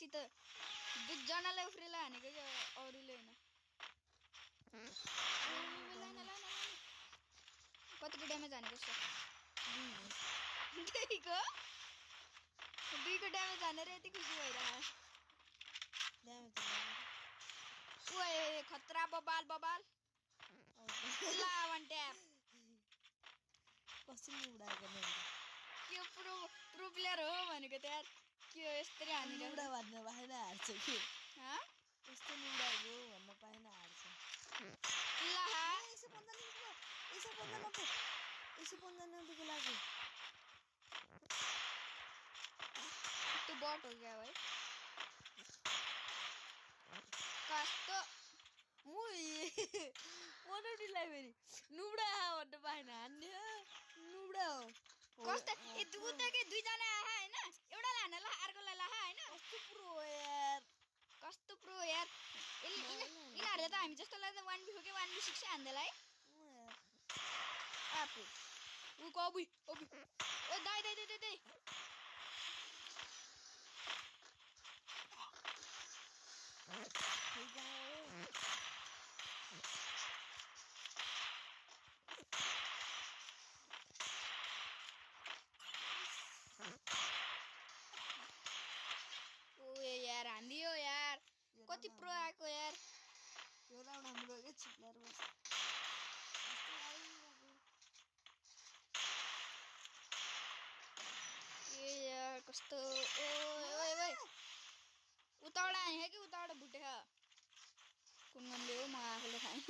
अस्ति त दुईजनालाई उफ्रेला हानेको कि अरूले होइन कतिको ड्यामेज हानेको छ दुईको ड्यामेज हानेर यति खुसी भइरहेको ओए खतरा बबाल ला वान ट्याप कसरी उडाएको नि के प्रो प्लेयर हो भनेको त यार के हो यसरी हानेर उडा भन्न पाएन हार्छ कि हाँ यस्तो उडाएको भन्न पाएन हार्छ ला यसो 15 देखि लाग्यो तो बॉट हो गया भाई कस्तो मोनोडीलाई फेरि नुब्डा भन्न पाएन हान्ने नुब्डा हो कस्तो ए दुईटाकै दुईजना आहा हैन एउटालाई हान्न ला अर्कोलाई ला हैन कस्तो प्रो यार कस्तो प्रो यार इनाहरुले त हामी जस्तोलाई त 1v4 के 1v6 हान्देला है आफु उ कबुई ओ दाइ ओए यार हान्दियो यार कति प्रो आएको यार यो राउन्ड हाम्रो के छिप्लर बस ए यार कस्तो ओए उताबाट आए कि उताबाट भुटे कुन गनले हो म आफूले खाएँ